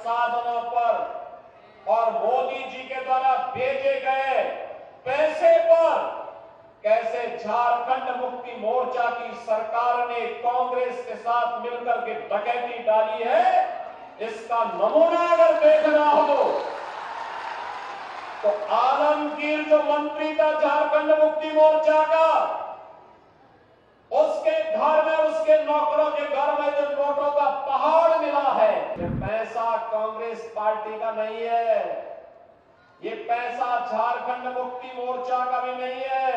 साधनों पर और मोदी जी के द्वारा भेजे गए पैसे पर कैसे झारखंड मुक्ति मोर्चा की सरकार ने कांग्रेस के साथ मिलकर के डकैती डाली है, इसका नमूना अगर देखना हो तो आलमगीर जो मंत्री था झारखंड मुक्ति मोर्चा का, उसके घर में, उसके नौकरों के घर में जो नोटों का पहाड़ मिला है, ये पैसा कांग्रेस पार्टी का नहीं है, ये पैसा झारखंड मुक्ति मोर्चा का भी नहीं है,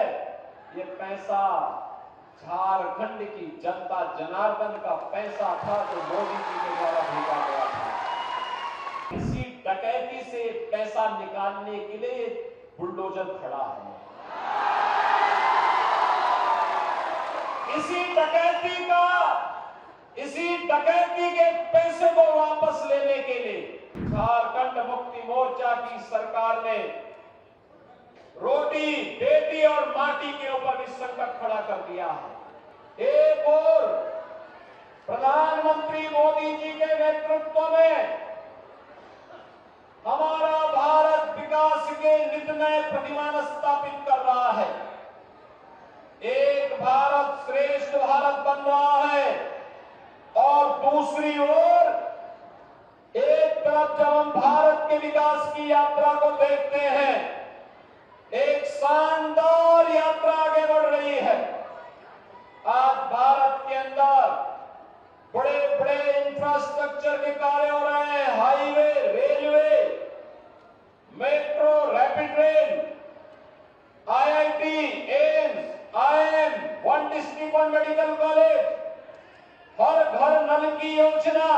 ये पैसा झारखंड की जनता जनार्दन का पैसा था जो मोदी जी के द्वारा भेजा गया था। इसी डकैती से पैसा निकालने के लिए बुलडोजर खड़ा है। इसी डकैती के पैसे को वापस लेने के लिए झारखंड मुक्ति मोर्चा की सरकार ने रोटी, बेटी और माटी के ऊपर भी संकट खड़ा कर दिया है। एक और प्रधानमंत्री मोदी जी के नेतृत्व में हमारा भारत विकास के नित नए प्रतिमान स्थापित कर रहा है। एक भारत श्रेष्ठ भारत बन रहा है और दूसरी ओर एक तरफ जब हम भारत के विकास की यात्रा को देखते हैं, एक शानदार यात्रा आगे बढ़ रही है। आज भारत के अंदर बड़े बड़े इंफ्रास्ट्रक्चर के कार्य हो रहे हैं, highway, railway, metro, rapid train, IIT, AIIMS, IIM, one district one medical college, हर घर नल की योजना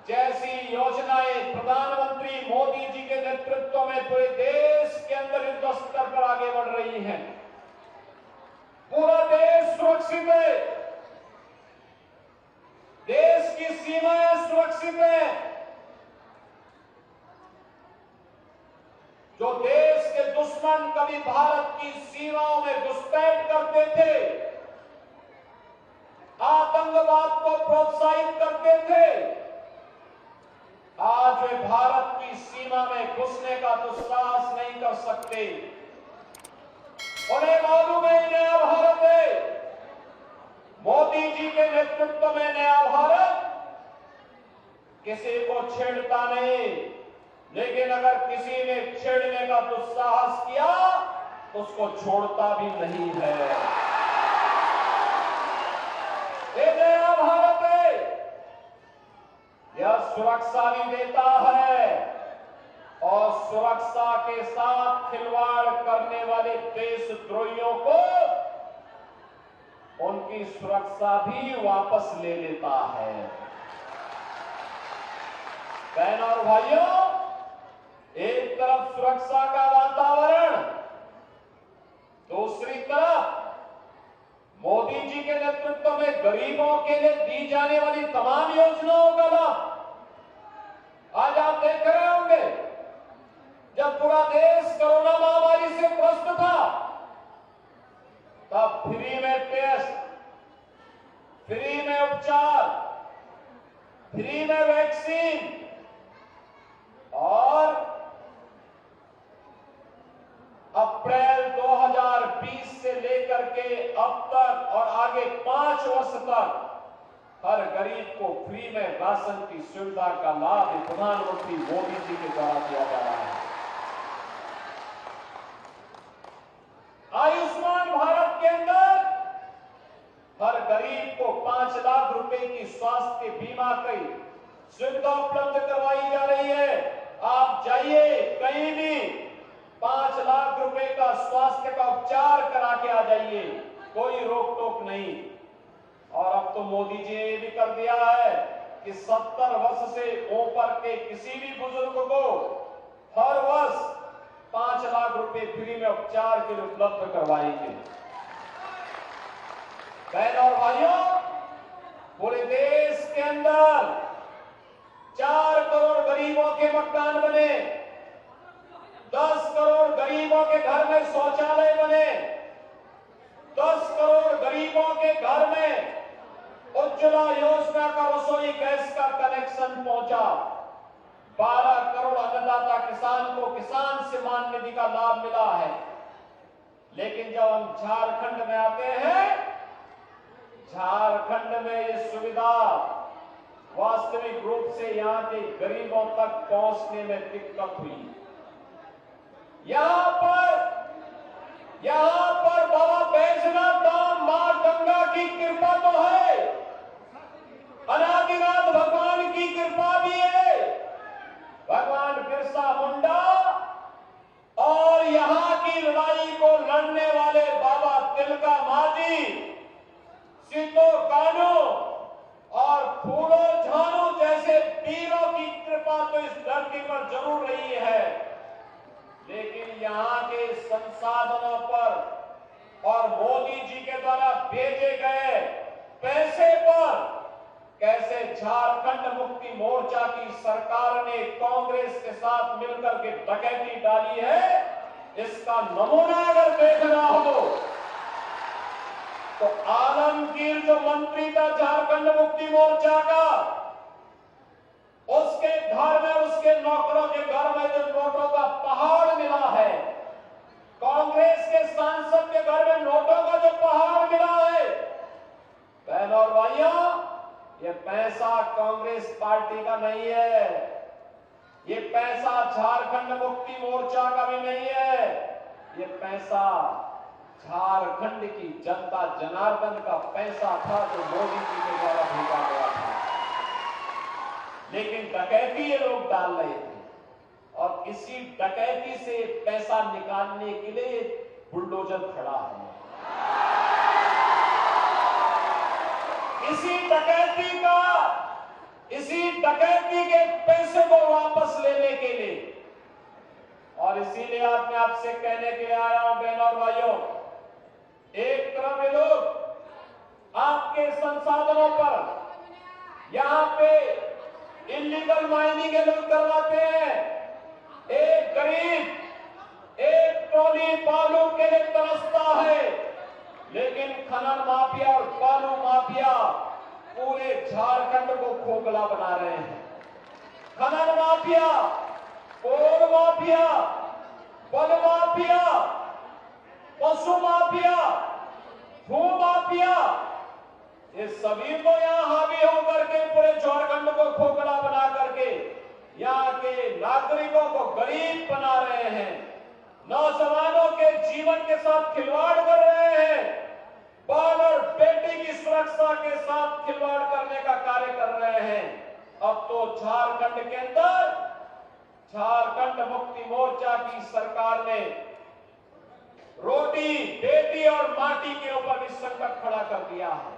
जैसी योजनाएं प्रधानमंत्री मोदी जी के नेतृत्व में पूरे देश के अंदर युद्ध स्तर पर आगे बढ़ रही हैं। पूरा देश सुरक्षित है, देश की सीमाएं सुरक्षित है। जो देश के दुश्मन कभी भारत की सीमाओं में घुसपैठ करते थे, आतंकवाद को प्रोत्साहित करते थे, आज वे भारत की सीमा में घुसने का दुस्साहस नहीं कर सकते। उन्हें मालूम है नया भारत है, मोदी जी के नेतृत्व में नया भारत किसी को छेड़ता नहीं, लेकिन अगर किसी ने छेड़ने का दुस्साहस किया तो उसको छोड़ता भी नहीं है। ये नया भारत है, यह सुरक्षा भी देता है और सुरक्षा के साथ खिलवाड़ करने वाले देशद्रोहियों को उनकी सुरक्षा भी वापस ले लेता है। बहनों और भाइयों, एक तरफ सुरक्षा का वातावरण, दूसरी तरफ मोदी जी के नेतृत्व में गरीबों के लिए दी जाने वाली तमाम योजनाओं का लाभ। आज आप देख रहे होंगे, जब पूरा देश कोरोना महामारी से ग्रस्त था, तब फ्री में टेस्ट, फ्री में उपचार, फ्री में वैक्सीन और अप्रैल 2020 से लेकर के अब तक और आगे 5 वर्ष तक हर गरीब को फ्री में राशन की सुविधा का लाभ प्रधानमंत्री मोदी जी के द्वारा दिया जा रहा है। आयुष्मान भारत के अंदर हर गरीब को 5 लाख रुपए की स्वास्थ्य बीमा की सुविधा उपलब्ध करवाई जा रही है। आप जाइए कहीं भी 5 लाख रुपए का स्वास्थ्य का उपचार करा के आ जाइए, कोई रोक टोक नहीं। और अब तो मोदी जी ने भी कर दिया है कि 70 वर्ष से ऊपर के किसी भी बुजुर्ग को हर वर्ष 5 लाख रुपए फ्री में उपचार के लिए उपलब्ध करवाएंगे। बहनों और भाइयों, पूरे देश के अंदर 4 करोड़ गरीबों के मकान बने, 10 करोड़ गरीबों के घर में शौचालय बने, 10 करोड़ गरीबों के घर में उज्ज्वला योजना का रसोई गैस का कनेक्शन पहुंचा। 12 करोड़ अन्नदाता किसान को किसान सम्मान निधि का लाभ मिला है। लेकिन जब हम झारखंड में आते हैं, झारखंड में ये सुविधा वास्तविक रूप से यहां के गरीबों तक पहुंचने में दिक्कत हुई। यहां पर बाबा बैजनाथ धाम मां गंगा की कृपा तो है, अनादिनाथ भगवान की कृपा भी है, भगवान बिरसा मुंडा और यहां की लड़ाई को लड़ने वाले बाबा तिलका मांझी, सिद्धो कान्हू और फूलो झानू जैसे वीरों की कृपा तो इस धरती पर जरूर रही है। लेकिन यहां के संसाधनों पर और मोदी जी के द्वारा भेजे गए पैसे पर कैसे झारखंड मुक्ति मोर्चा की सरकार ने कांग्रेस के साथ मिलकर के डकैती डाली है, इसका नमूना अगर देखना हो तो आलमगीर जो मंत्री था झारखंड मुक्ति मोर्चा का, उसके घर में, उसके नौकरों के घर में जो नोटों का पहाड़ मिला है, कांग्रेस के सांसद के घर में नोटों का जो पहाड़ मिला है, बहनों और भाइयों, ये पैसा कांग्रेस पार्टी का नहीं है, ये पैसा झारखंड मुक्ति मोर्चा का भी नहीं है, ये पैसा झारखंड की जनता जनार्दन का पैसा था जो मोदी जी के द्वारा भेजा गया था। लेकिन डकैती ये लोग डाल रहे थे और इसी डकैती से पैसा निकालने के लिए बुलडोजर खड़ा है। इसी डकैती के पैसे को वापस लेने के लिए, और इसीलिए आज मैं आपसे कहने के लिए आया हूं बहनों और भाइयों, एक तरफ ये लोग आपके संसाधनों पर यहां पे इलीगल माइनिंग ये लोग करवाते हैं, एक गरीब एक ट्रॉली बालू के लिए तरसता है, लेकिन खनन माफिया और बालू माफिया पूरे झारखंड को खोखला बना रहे हैं। खनन माफिया, कोल माफिया, बल माफिया, पशु माफिया, भू माफिया, ये सभी को यहां हावी होकर के पूरे झारखंड को खोखला बना करके यहाँ के नागरिकों को गरीब बना रहे हैं, नौजवानों के जीवन के साथ खिलवाड़ कर रहे हैं, बाल और बेटी की सुरक्षा के साथ खिलवाड़ करने का कार्य कर रहे हैं। अब तो झारखंड के अंदर झारखंड मुक्ति मोर्चा की सरकार ने रोटी, बेटी और माटी के ऊपर भी संकट खड़ा कर दिया है।